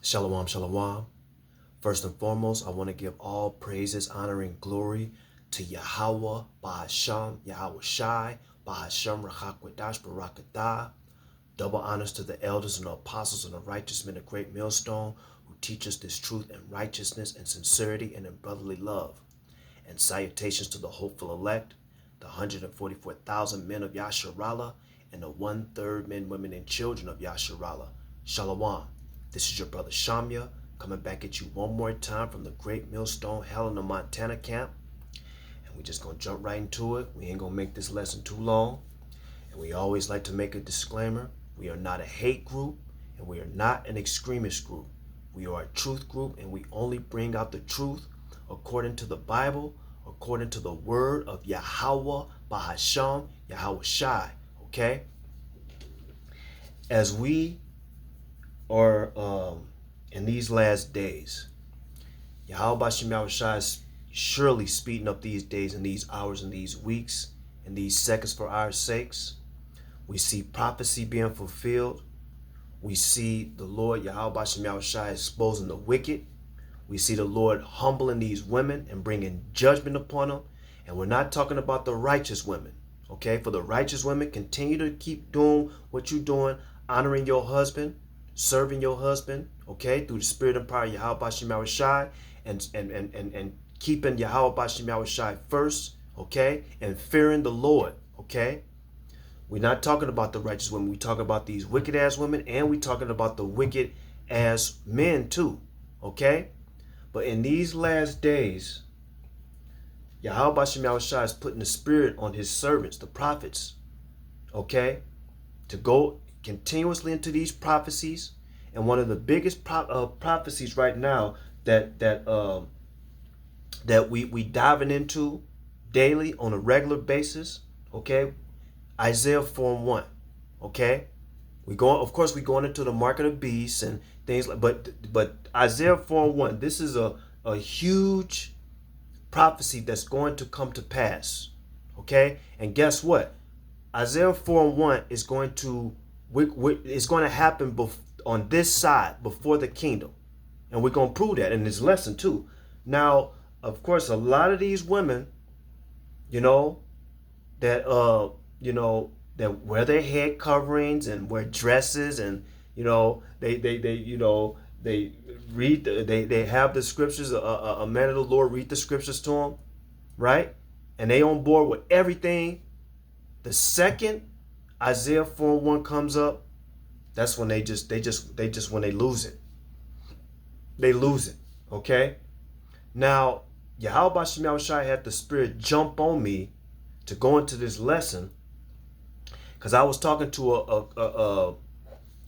Shalom, shalom. First and foremost, I want to give all praises, honor, and glory to Yahweh, Bahasham, Yahweh Shai, Bahasham, Rachakwadash, Barakatah. Double honors to the elders and the apostles and the righteous men of Great Millstone who teach us this truth and righteousness and sincerity and in brotherly love. And salutations to the hopeful elect, the 144,000 men of Yasharallah, and the 1/3 men, women, and children of Yasharallah. Shalom. This is your brother Shamya, coming back at you one more time from the Great Millstone Helena, Montana camp. And we're just going to jump right into it. We ain't going to make this lesson too long. And we always like to make a disclaimer. We are not a hate group, and we are not an extremist group. We are a truth group, and we only bring out the truth according to the Bible, according to the word of Yahweh, Bahasham, Yahweh Shai. Okay? As we are in these last days, Yahweh Bahasham, Yahweh Shai is surely speeding up these days and these hours and these weeks and these seconds for our sakes. We see prophecy being fulfilled. We see the Lord Yahweh Bahasham, Yahweh Shai exposing the wicked. We see the Lord humbling these women and bringing judgment upon them. And we're not talking about the righteous women. Okay, for the righteous women, continue to keep doing what you're doing, honoring your husband, serving your husband, okay, through the spirit and power of Yahweh Bahasham, Yahweh Shai, and keeping Yahweh Bahasham, Yahweh Shai first, okay, and fearing the Lord, okay. We're not talking about the righteous women. We talk about these wicked ass women, and we talking about the wicked ass men too, okay. But in these last days, Yahweh Bahasham, Yahweh Shai is putting the spirit on his servants, the prophets, okay, to go continuously into these prophecies. And one of the biggest prophecies right now that we diving into daily on a regular basis, okay, Isaiah 4:1, okay. We going into the mark of the beast and things like, but Isaiah 4:1, this is a huge prophecy that's going to come to pass, okay. And guess what? Isaiah 4:1 is going to happen on this side before the kingdom, and we're going to prove that in this lesson too. Now, of course, a lot of these women, that that wear their head coverings and wear dresses, and they read they have the scriptures. A man of the Lord read the scriptures to them, right? And they on board with everything. The second Isaiah 4:1 comes up, that's when they when they lose it. They lose it. Okay? Now, Yahweh Bahasham, Yahweh Shai had the spirit jump on me to go into this lesson, because I was talking to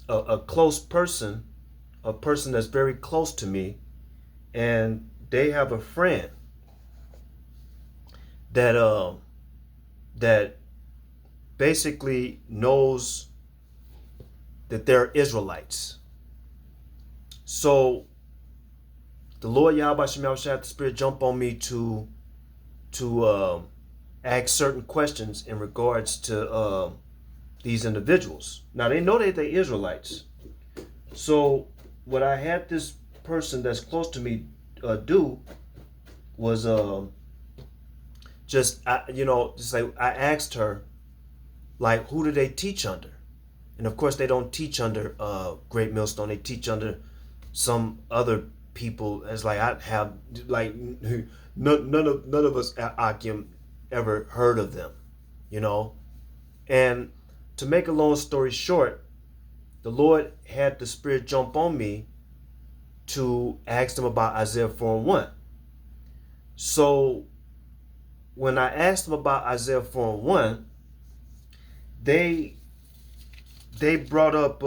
a close person, a person that's very close to me, and they have a friend that basically knows that they're Israelites. So the Lord Yahweh Bahasham, Yahweh Shai had the spirit jump on me to ask certain questions in regards to these individuals. Now, they know that they're Israelites. So what I had this person that's close to me do was I asked her, like, who do they teach under? And of course, they don't teach under Great Millstone. They teach under some other people. As like, I have, like, none of us at Akim ever heard of them, And to make a long story short, the Lord had the spirit jump on me to ask them about Isaiah 4:1. So when I asked them about Isaiah 4:1, they brought up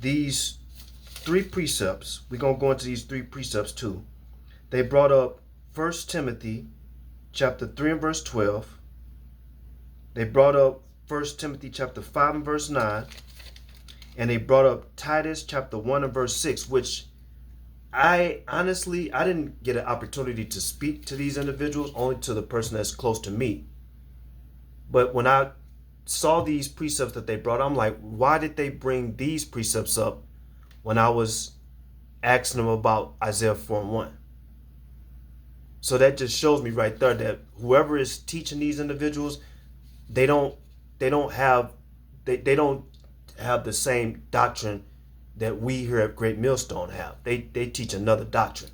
these three precepts. We're going to go into these three precepts too. They brought up 1 Timothy chapter 3 and verse 12. They brought up 1 Timothy chapter 5 and verse 9. And they brought up Titus chapter 1 and verse 6, which I didn't get an opportunity to speak to these individuals, only to the person that's close to me. But when I saw these precepts that they brought, I'm like, why did they bring these precepts up when I was asking them about Isaiah 4:1. So that just shows me right there that whoever is teaching these individuals, they don't they don't have they don't have the same doctrine that we here at Great Millstone have. They teach another doctrine.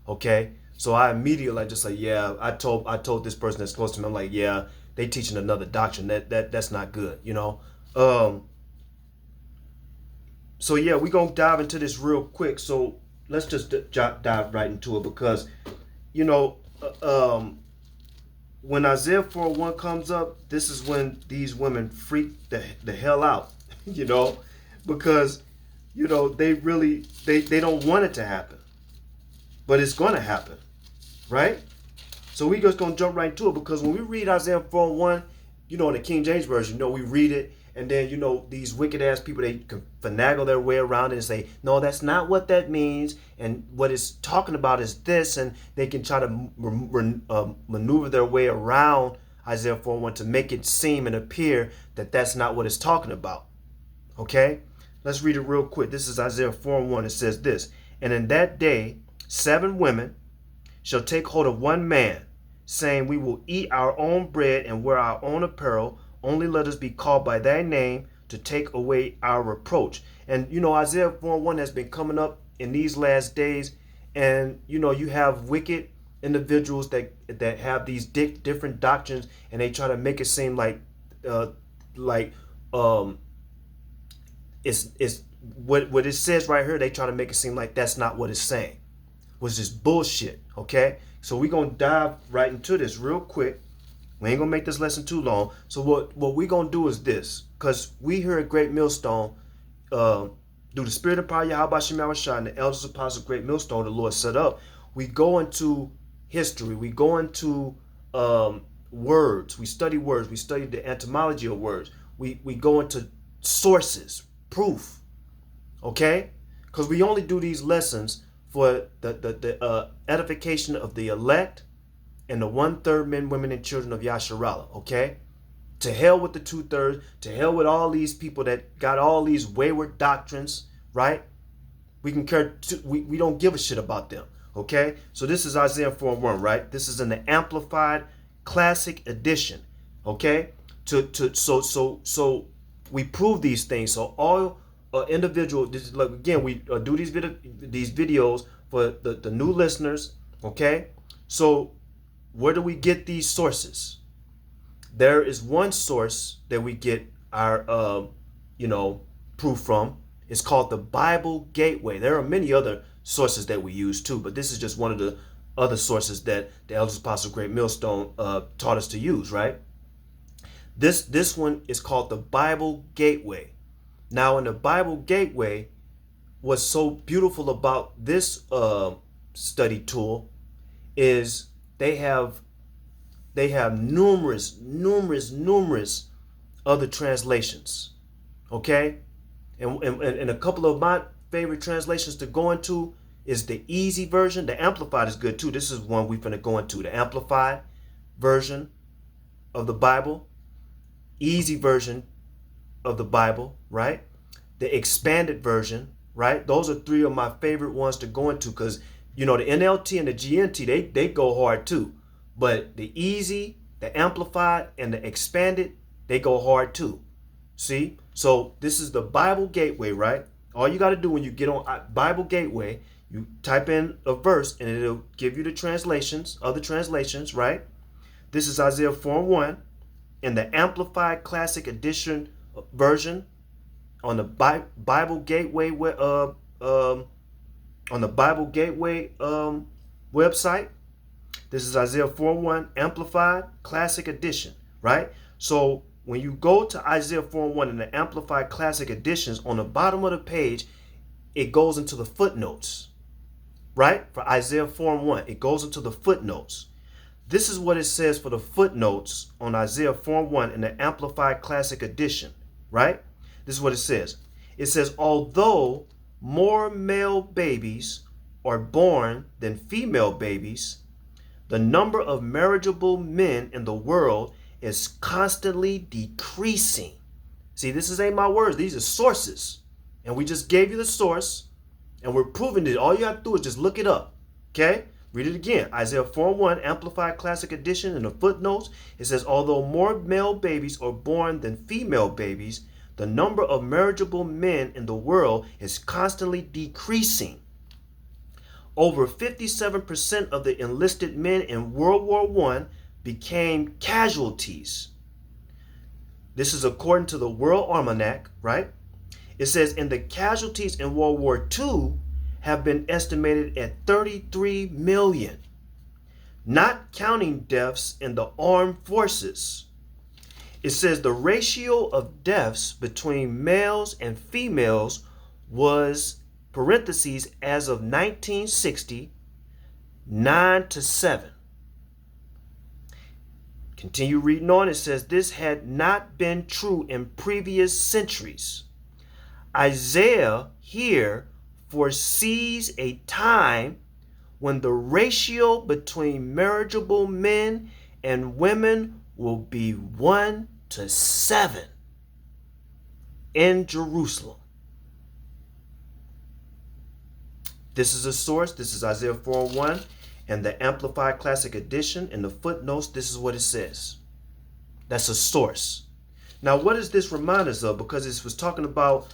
Okay? So I immediately like just like, yeah, I told this person that's close to me, I'm like, yeah, they teaching another doctrine. That's not good, you know. So yeah, we're gonna dive into this real quick. So let's just dive right into it because you know, when Isaiah 4:1 comes up, this is when these women freak the hell out, you know, because they really they don't want it to happen, but it's gonna happen, right? So we just gonna jump right into it because when we read Isaiah 4:1, in the King James version, we read it and then these wicked ass people, they can finagle their way around it and say, no, that's not what that means, and what it's talking about is this, and they can try to maneuver their way around Isaiah 4:1 to make it seem and appear that that's not what it's talking about. Okay, let's read it real quick. This is Isaiah 4:1. It says this: and in that day 7 women shall take hold of one man, saying, we will eat our own bread and wear our own apparel. Only let us be called by thy name to take away our reproach. And Isaiah 4:1 has been coming up in these last days, and you have wicked individuals that have these different doctrines, and they try to make it seem like it's what it says right here. They try to make it seem like that's not what it's saying, which is bullshit. Okay, so we're gonna dive right into this real quick. We ain't gonna make this lesson too long. So what we gonna do is this, because we here at Great Millstone, through the Spirit and power of Yahweh Shem Yahushua and the elders apostles of Great Millstone the Lord set up, we go into history, we go into words, we study words, we study the etymology of words, we go into sources, proof, okay? Because we only do these lessons for the edification of the elect and the 1/3 men, women, and children of Yasharallah, okay? To hell with the 2/3, to hell with all these people that got all these wayward doctrines, right? We don't give a shit about them, okay? So this is Isaiah 4:1, right? This is in the Amplified Classic Edition, okay? So we prove these things. So all individual, like again, we do these videos for the new listeners, okay? So where do we get these sources? There is one source that we get our proof from. It's called the Bible Gateway. There are many other sources that we use too, but this is just one of the other sources that the Elders Apostle Great Millstone taught us to use, right? This one is called the Bible Gateway. Now, in the Bible Gateway, what's so beautiful about this study tool is they have numerous other translations, okay? And a couple of my favorite translations to go into is the easy version. The Amplified is good too. This is one we're going to go into, the Amplified version of the Bible, easy version of the Bible, right? The expanded version, right? Those are 3 of my favorite ones to go into because, the NLT and the GNT, they go hard too. But the easy, the amplified, and the expanded, they go hard too. See? So this is the Bible Gateway, right? All you got to do when you get on Bible Gateway, you type in a verse and it'll give you the translations, other translations, right? This is Isaiah 4:1 in the Amplified Classic Edition version on the Bible Gateway website. This is Isaiah 4:1 Amplified Classic Edition, right? So when you go to Isaiah 4:1 in the Amplified Classic Editions, on the bottom of the page, it goes into the footnotes, right? For Isaiah 4:1, it goes into the footnotes. This is what it says for the footnotes on Isaiah 4:1 in the Amplified Classic Edition, right? This is what it says. It says, although more male babies are born than female babies, the number of marriageable men in the world is constantly decreasing. See, this ain't my words. These are sources. And we just gave you the source, And we're proving it. All you have to do is just look it up. Okay? Read it again. Isaiah 4:1, Amplified Classic Edition, in the footnotes. It says, although more male babies are born than female babies, the number of marriageable men in the world is constantly decreasing. Over 57% of the enlisted men in World War I became casualties. This is according to the World Almanac, right? It says, and the casualties in World War II have been estimated at 33 million, not counting deaths in the armed forces. It says the ratio of deaths between males and females was, parentheses, as of 1960, 9-7. Continue reading on. It says this had not been true in previous centuries. Isaiah here foresees a time when the ratio between marriageable men and women will be 1-7 in Jerusalem. This is a source. This is Isaiah 4:1 and the Amplified Classic Edition. In the footnotes, this is what it says. That's a source. Now, what does this remind us of? Because it was talking about,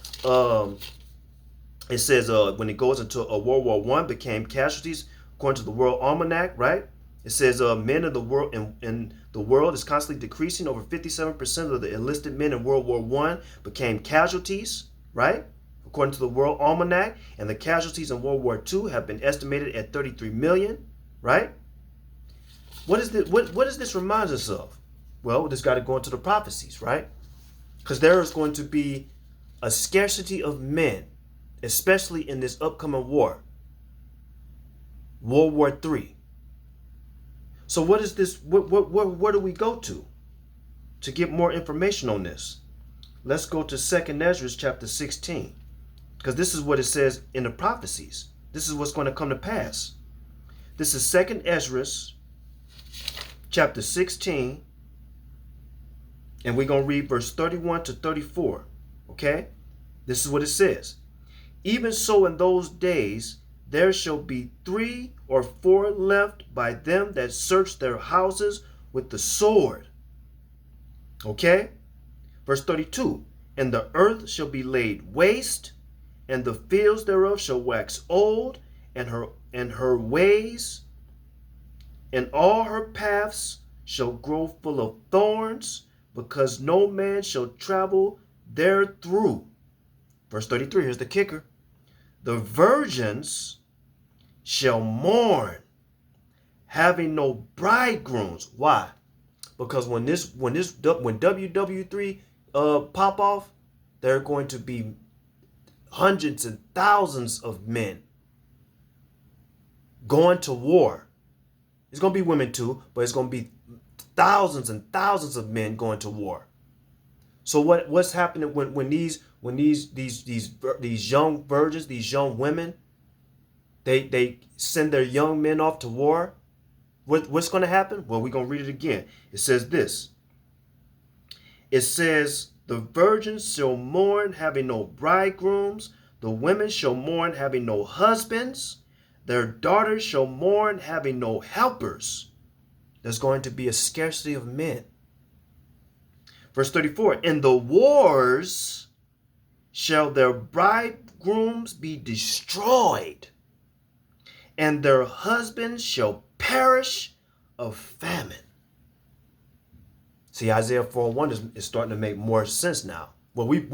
it says when it goes into World War I became casualties, according to the World Almanac, right? It says men in the world in the world is constantly decreasing. Over 57% of the enlisted men in World War I became casualties, right? According to the World Almanac, and the casualties in World War II have been estimated at 33 million, right? What does this remind us of? Well, this got to go into the prophecies, right? Because there is going to be a scarcity of men, especially in this upcoming war, World War III. So what is this? Where do we go to get more information on this? Let's go to 2nd Ezra chapter 16, because this is what it says in the prophecies. This is what's going to come to pass. This is 2nd Ezra chapter 16, and we're going to read verse 31 to 34. Okay? This is what it says. Even so, in those days, there shall be 3 or 4 left by them that search their houses with the sword. Okay? Verse 32. And the earth shall be laid waste, and the fields thereof shall wax old, and her ways and all her paths shall grow full of thorns, because no man shall travel therethrough. Verse 33, here's the kicker. The virgins shall mourn, having no bridegrooms. Why? Because when WW3 pop off, there are going to be hundreds and thousands of men going to war. It's going to be women too, but it's going to be thousands and thousands of men going to war. So what's happening when these young virgins, these young women, they send their young men off to war? What's going to happen? Well, we're going to read it again. It says this. It says, the virgins shall mourn, having no bridegrooms. The women shall mourn, having no husbands. Their daughters shall mourn, having no helpers. There's going to be a scarcity of men. Verse 34, in the wars shall their bridegrooms be destroyed, and their husbands shall perish of famine. See, Isaiah 4:1 is starting to make more sense now. Well, we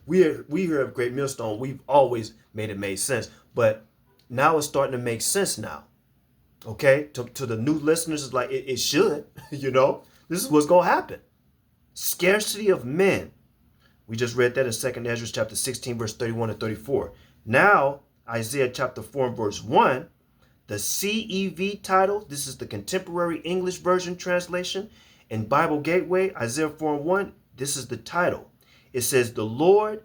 here at Great Millstone, we've always made it make sense, but now it's starting to make sense now. Okay, to the new listeners, it's like it should. You know, this is what's gonna happen. Scarcity of men. We just read that in 2nd Ezra chapter 16, verse 31 to 34. Now, Isaiah chapter 4 and verse 1, the CEV title, this is the Contemporary English Version translation. In Bible Gateway, Isaiah 4:1, this is the title. It says, the Lord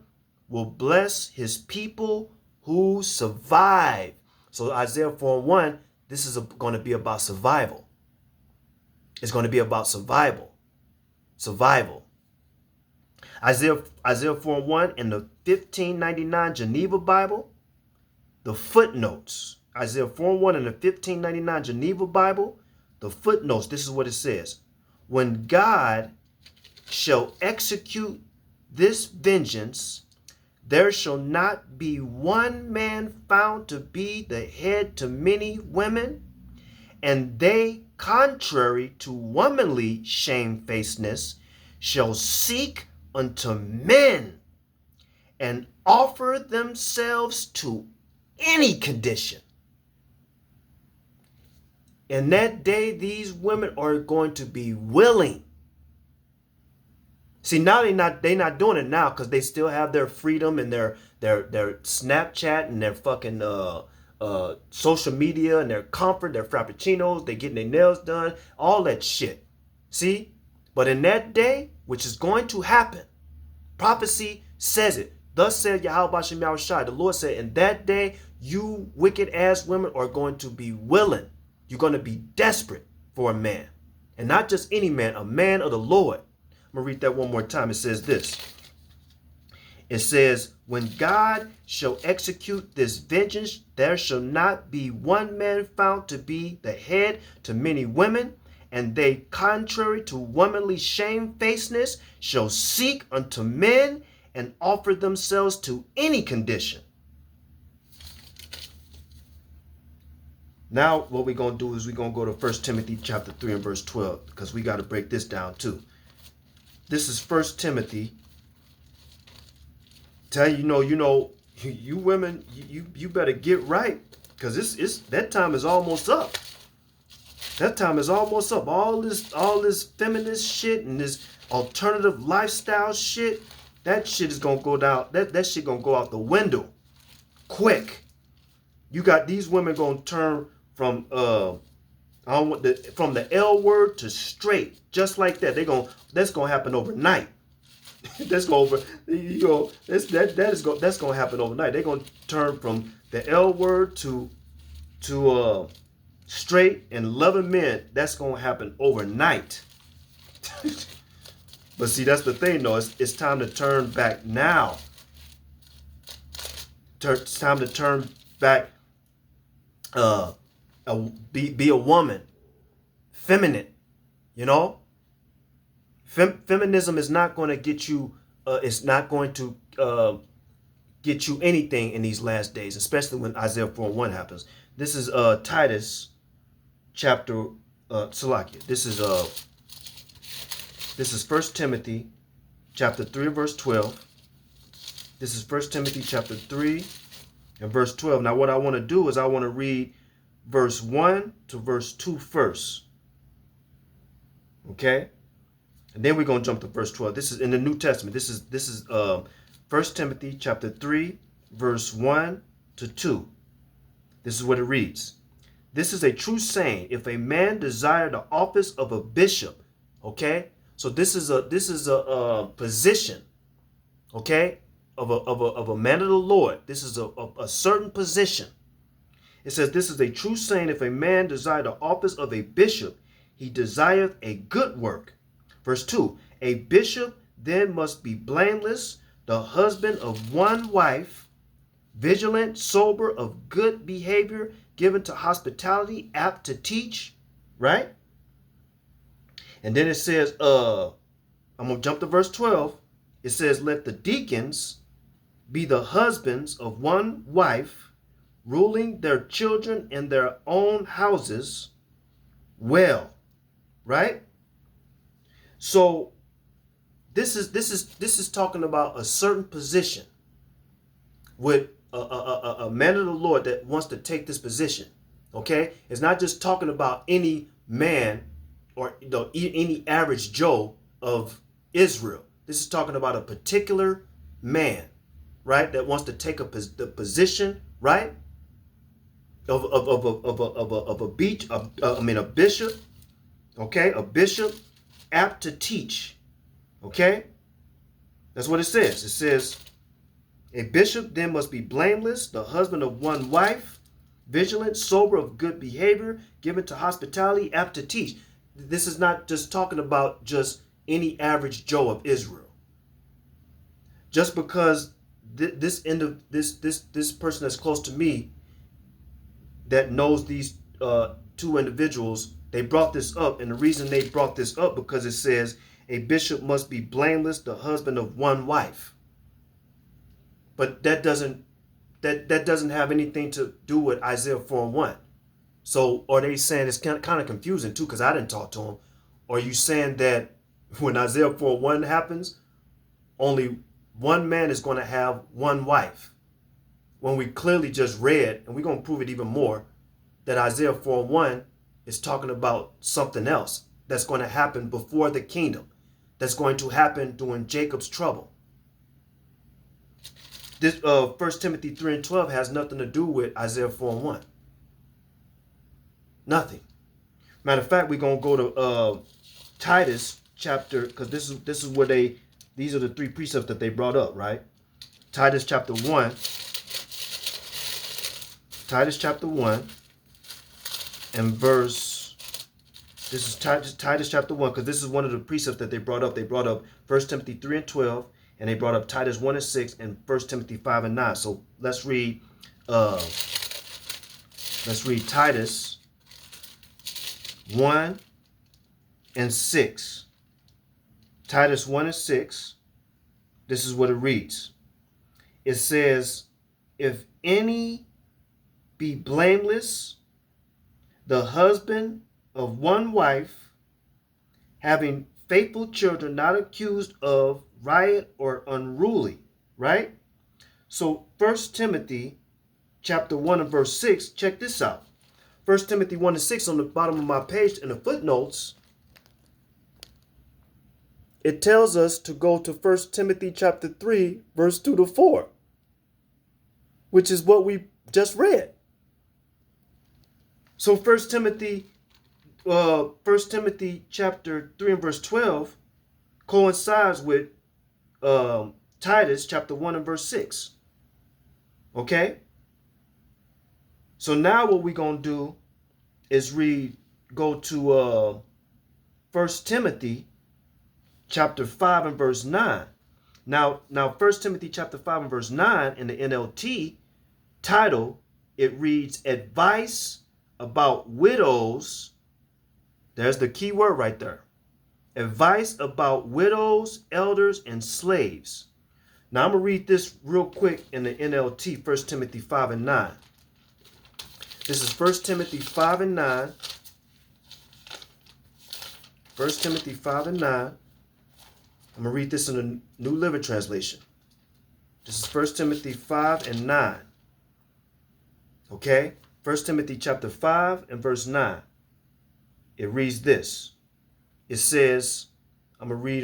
will bless his people who survive. So Isaiah 4:1, this is going to be about survival. It's going to be about survival. Survival. Isaiah 4:1 in the 1599 Geneva Bible. the footnotes. Isaiah 4:1 in the 1599 Geneva Bible, the footnotes, this is what it says. When God shall execute this vengeance, there shall not be one man found to be the head to many women, and they, contrary to womanly shamefacedness, shall seek unto men and offer themselves to any condition. In that day, these women are going to be willing. See, now they not doing it now because they still have their freedom and their Snapchat and their fucking social media and their comfort, their frappuccinos, they getting their nails done, all that shit. See? But in that day, which is going to happen, prophecy says it. Thus said Yahweh Shem Yahushai. The Lord said, in that day, you wicked ass women are going to be willing. You're going to be desperate for a man. And not just any man, a man of the Lord. I'm going to read that one more time. It says this. It says, when God shall execute this vengeance, there shall not be one man found to be the head to many women, and they, contrary to womanly shamefacedness, shall seek unto men and offer themselves to any condition. Now what we're going to do is we're going to go to 1 Timothy chapter 3 and verse 12, because we got to break this down too. This is 1 Timothy. Tell you women, you better get right, because it's that time is almost up. That time is almost up. All this feminist shit and this alternative lifestyle shit, that shit is gonna go down. That shit gonna go out the window, quick. You got these women gonna turn from from the L word to straight, just like that. That's gonna happen overnight. That's gonna happen overnight. They're gonna turn from the L word to straight and loving men. That's gonna happen overnight. But see, that's the thing though. It's time to turn back now. It's time to turn back. Be a woman, feminine. You know, feminism is not going to get you. It's not going to get you anything in these last days, especially when Isaiah 4:1 happens. This is Titus chapter Salakia. This is 1 Timothy chapter 3 verse 12. This is 1 Timothy chapter 3 and verse 12. Now what I want to do is I want to read verse 1 to verse 2 first. Okay? And then we're going to jump to verse 12. This is in the New Testament. This is 1 Timothy chapter 3 verse 1 to 2. This is what it reads. This is a true saying, if a man desire the office of a bishop, okay? So this is a position, okay, of a man of the Lord. This is a certain position. It says, this is a true saying, if a man desire the office of a bishop, he desireth a good work. Verse 2, a bishop then must be blameless, the husband of one wife, vigilant, sober, of good behavior, given to hospitality, apt to teach, right? And then it says, I'm going to jump to verse 12. It says, let the deacons be the husbands of one wife, ruling their children in their own houses well, right? So this is talking about a certain position with a man of the Lord that wants to take this position. Okay, it's not just talking about any man or any average Joe of Israel. This is talking about a particular man, right, that wants to take the position, right, of a bishop. Okay, a bishop apt to teach. Okay, that's what it says. It says, a bishop then must be blameless, the husband of one wife, vigilant, sober, of good behavior, given to hospitality, apt to teach. This is not just talking about just any average Joe of Israel. Just because this person that's close to me that knows these two individuals, they brought this up, and the reason they brought this up because it says a bishop must be blameless, the husband of one wife. But that doesn't have anything to do with Isaiah 4:1. So are they saying it's kind of confusing too, because I didn't talk to them? Or are you saying that when Isaiah 4:1 happens, only one man is going to have one wife? When we clearly just read, and we're going to prove it even more, that Isaiah 4:1 is talking about something else that's going to happen before the kingdom, that's going to happen during Jacob's trouble. This 1 Timothy 3:12 has nothing to do with Isaiah 4:1. Nothing. Matter of fact, we're going to go to Titus chapter, because this is where these are the three precepts that they brought up, right? Titus chapter 1. Titus chapter 1 and verse, this is Titus chapter 1, because this is one of the precepts that they brought up. They brought up 1 Timothy 3:12, and they brought up Titus 1:6 and 1 Timothy 5:9. So let's read Titus 1:6. Titus 1:6. This is what it reads. It says, if any be blameless, the husband of one wife, having faithful children, not accused of riot or unruly, right? So 1 Timothy chapter 1 and verse 6, check this out. 1 Timothy 1:6 on the bottom of my page in the footnotes, it tells us to go to 1 Timothy chapter 3, verse 2 to 4, which is what we just read. So 1 Timothy chapter 3 and verse 12 coincides with Titus chapter 1 and verse 6. Okay? So now what we're going to do is go to 1 Timothy chapter 5 and verse 9. Now 1 Timothy chapter 5 and verse 9 in the NLT title, it reads advice about widows. There's the key word right there. Advice about widows, elders, and slaves. Now I'm going to read this real quick in the NLT, 1 Timothy 5 and 9. This is 1 Timothy 5 and 9. 1 Timothy 5 and 9. I'm going to read this in the New Living Translation. This is 1 Timothy 5 and 9. Okay? 1 Timothy chapter 5 and verse 9. It reads this. It says, I'm going to read,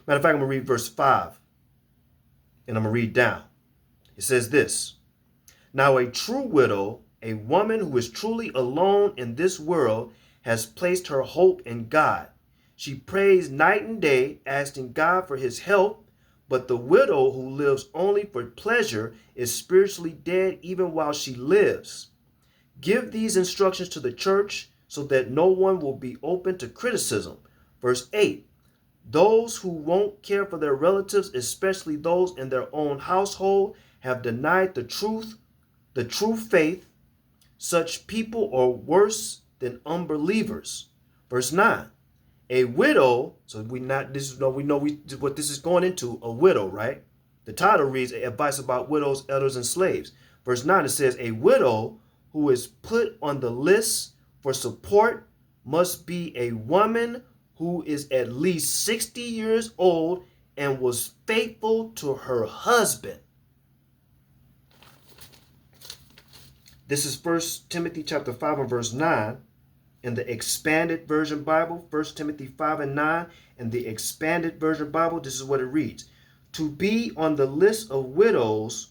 matter of fact, I'm going to read verse 5. And I'm going to read down. It says this. Now a true widow, a woman who is truly alone in this world, has placed her hope in God. She prays night and day, asking God for his help, but the widow who lives only for pleasure is spiritually dead even while she lives. Give these instructions to the church so that no one will be open to criticism. Verse 8. Those who won't care for their relatives, especially those in their own household, have denied the true faith. Such people are worse than unbelievers. Verse 9. A widow, so we know what this is going into, a widow, right? The title reads advice about widows, elders, and slaves. Verse 9, it says a widow who is put on the list for support must be a woman who is at least 60 years old and was faithful to her husband. This is 1 Timothy chapter 5 and verse 9 in the Expanded Version Bible. 1 Timothy 5 and 9 in the Expanded Version Bible. This is what it reads. To be on the list of widows,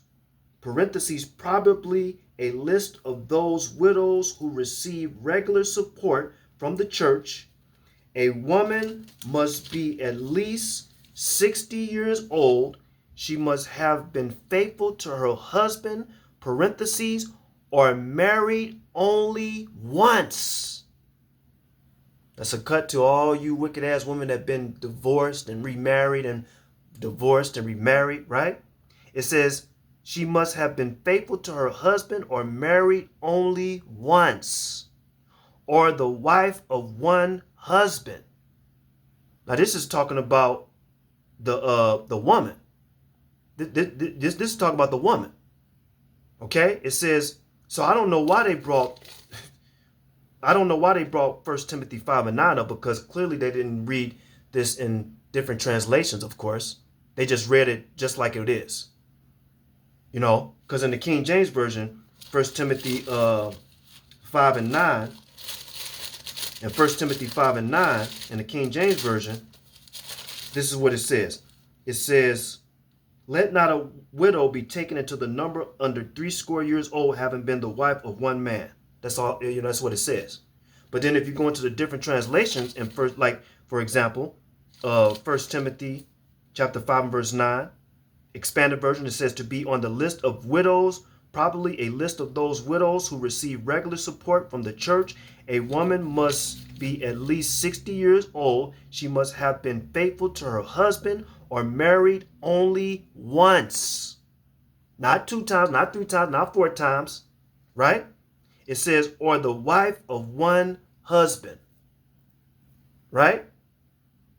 parentheses, probably a list of those widows who receive regular support from the church, a woman must be at least 60 years old. She must have been faithful to her husband, parentheses, or married only once. That's a cut to all you wicked ass women that been divorced and remarried and divorced and remarried, right? It says she must have been faithful to her husband or married only once, or the wife of one husband. Now this is talking about the woman. This is talking about the woman. Okay? It says, so I don't know why they brought 1 Timothy 5 and 9 up, because clearly they didn't read this in different translations, of course. They just read it just like it is. You know, because in the King James Version, 1 Timothy 5 and 9, and 1 Timothy 5 and 9 in the King James Version, this is what it says. It says, let not a widow be taken into the number under 60 years old, having been the wife of one man. That's all, you know, that's what it says. But then if you go into the different translations, and first, like, for example, 1 Timothy chapter 5 and verse 9, expanded version, it says to be on the list of widows, probably a list of those widows who receive regular support from the church. A woman must be at least 60 years old. She must have been faithful to her husband or married only once. Not 2 times, not 3 times, not 4 times, right? It says, or the wife of one husband, right?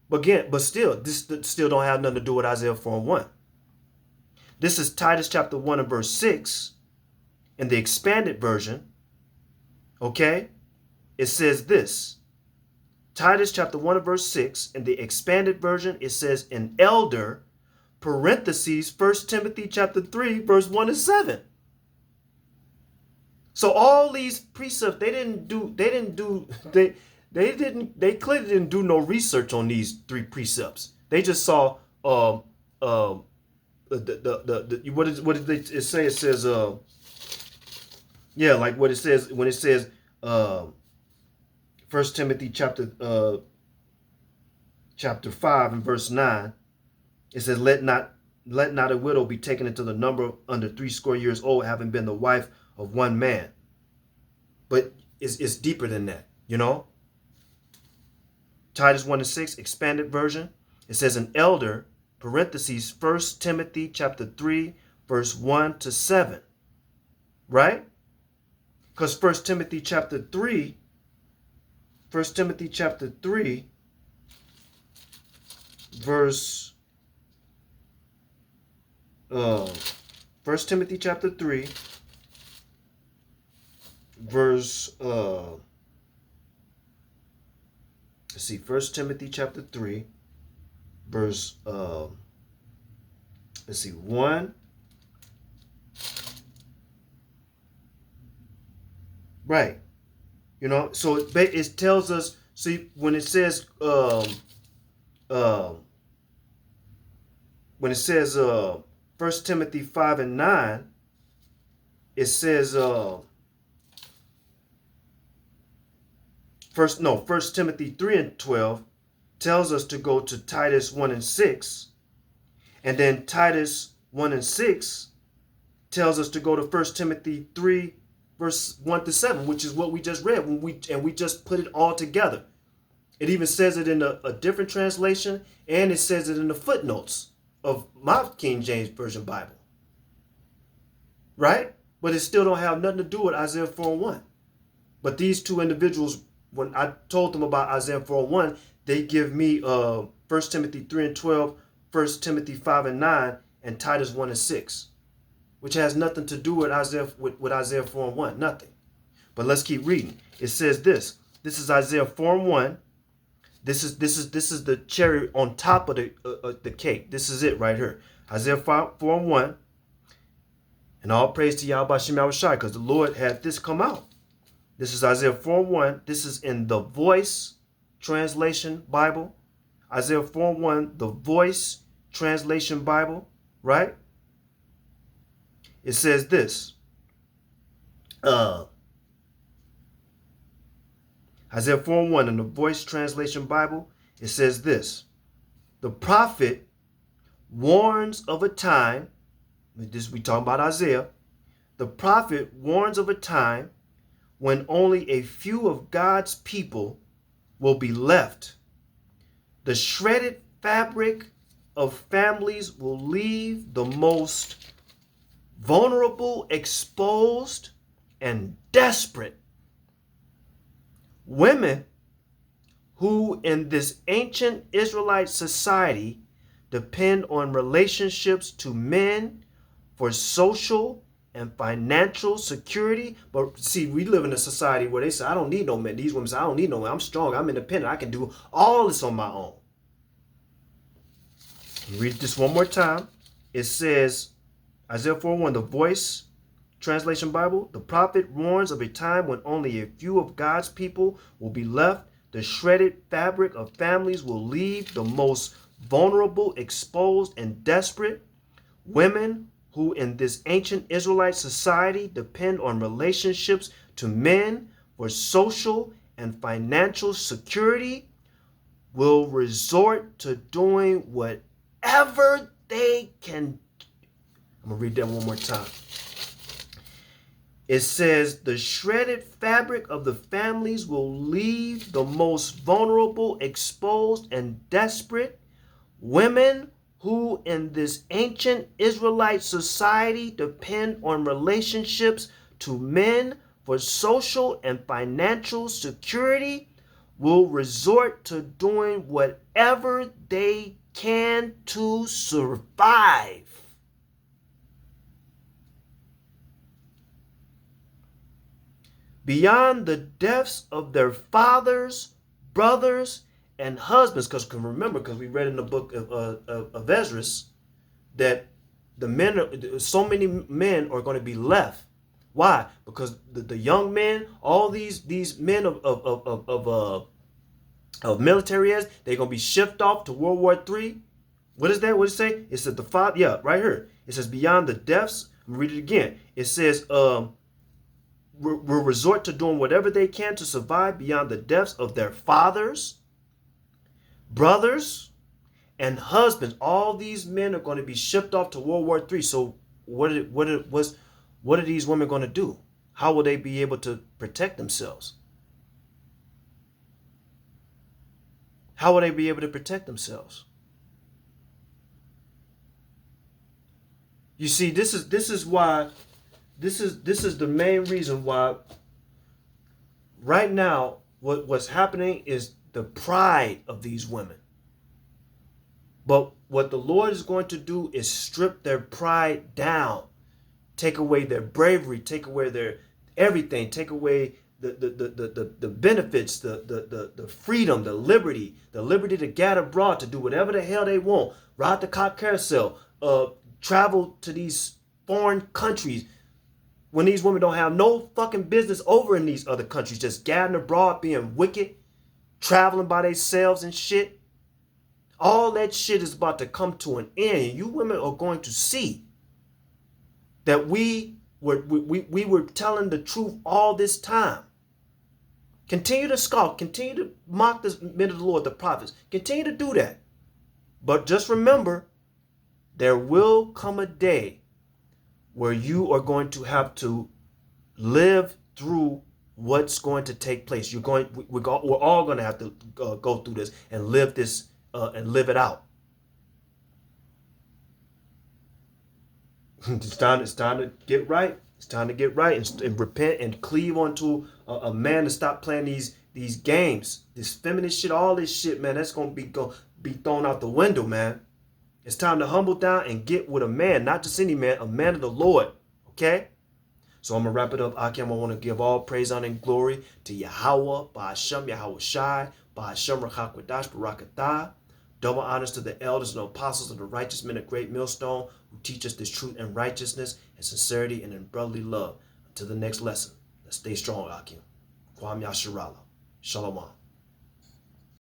But still, this still don't have nothing to do with Isaiah 4 and 1. This is Titus chapter 1 and verse 6 in the expanded version. Okay? It says this. Titus chapter 1 and verse 6 in the expanded version, it says an elder, parentheses, 1 Timothy chapter 3 verse 1 and 7. So all these precepts, they clearly didn't do no research on these 3 precepts. They just saw what did it say? It says yeah, like what it says when it says 1 Timothy chapter 5 and verse 9. It says, let not a widow be taken into the number under 60 years old, having been the wife of one man. But it's deeper than that, you know. Titus 1 and 6, expanded version. It says an elder, parentheses, 1 Timothy chapter 3, verse 1 to 7. Right? Because 1 Timothy chapter 3, verse 1 Timothy chapter 3, verse 1 Timothy chapter 3, verse 1. Right. You know, so it tells us, see, when it says 1 Timothy 5 and 9, it says 1 Timothy 3 and 12 tells us to go to Titus 1 and 6. And then Titus 1 and 6 tells us to go to 1 Timothy 3 verse 1 to 7, which is what we just read and we just put it all together. It even says it in a different translation, and it says it in the footnotes of my King James Version Bible. Right? But it still don't have nothing to do with Isaiah 4 and 1. But these 2 individuals, when I told them about Isaiah 4 and 1, they give me 1 Timothy 3 and 12, 1 Timothy 5 and 9, and Titus 1 and 6. Which has nothing to do with Isaiah 4 and 1, nothing. But let's keep reading. It says this. This is Isaiah 4 and 1. This is the cherry on top of the cake. This is it right here. Isaiah 4 and 1. And all praise to Yahweh Shem Yahushai, because the Lord had this come out. This is Isaiah 4 and 1. This is in the Voice Translation Bible. Isaiah 4 and 1, the Voice Translation Bible, right? It says this. Isaiah 4 and 1 in the Voice Translation Bible, it says this. The prophet warns of a time, this we talking about Isaiah. The prophet warns of a time when only a few of God's people will be left. The shredded fabric of families will leave the most vulnerable, exposed, and desperate. Women who in this ancient Israelite society depend on relationships to men for social and financial security. But see, we live in a society where they say, I don't need no man. These women say, I don't need no man. I'm strong. I'm independent. I can do all this on my own. Read this one more time. It says, Isaiah 4:1, the Voice Translation Bible, the prophet warns of a time when only a few of God's people will be left. The shredded fabric of families will leave the most vulnerable, exposed, and desperate. Women who in this ancient Israelite society depend on relationships to men for social and financial security will resort to doing whatever they can. I'm going to read that one more time. It says, the shredded fabric of the families will leave the most vulnerable, exposed, and desperate. Women who in this ancient Israelite society depend on relationships to men for social and financial security will resort to doing whatever they can to survive. Beyond the deaths of their fathers, brothers, and husbands, because remember, because we read in the book of Ezra that so many men are going to be left. Why? Because the young men, all these men of military heads, they're going to be shipped off to World War III. What is that? What does it say? It says the father. Yeah, right here. It says beyond the deaths. I'm gonna read it again. It says will resort to doing whatever they can to survive beyond the deaths of their fathers, brothers, and husbands. All these men are going to be shipped off to World War III. So what are these women going to do? How will they be able to protect themselves? How will they be able to protect themselves? You see, this is the main reason why right now what's happening is the pride of these women. But what the Lord is going to do is strip their pride down, take away their bravery, take away their everything, take away the benefits, the freedom, the liberty to gather abroad, to do whatever the hell they want, ride the cop carousel, travel to these foreign countries, when these women don't have no fucking business over in these other countries, just gathering abroad, being wicked, traveling by themselves and shit. All that shit is about to come to an end. And you women are going to see that we were telling the truth all this time. Continue to scoff, continue to mock the men of the Lord, the prophets. Continue to do that. But just remember, there will come a day where you are going to have to live through what's going to take place. We're all going to have to go through this and live this and live it out. It's time to get right. It's time to get right and repent and cleave onto a man to stop playing these games, this feminist shit, all this shit, man. That's going to be thrown out the window, man. It's time to humble down and get with a man, not just any man, a man of the Lord. Okay? So I'm going to wrap it up. Akim, I want to give all praise, honor, and glory to Yahweh, Ba'ashem, Yahweh Shai, Ba'ashem, Rachakwadash, Barakatah. Double honors to the elders and apostles of the righteous men of Great Millstone who teach us this truth and righteousness and sincerity and in brotherly love. Until the next lesson, let's stay strong, Akim. Kwam Yasharala. Shalom.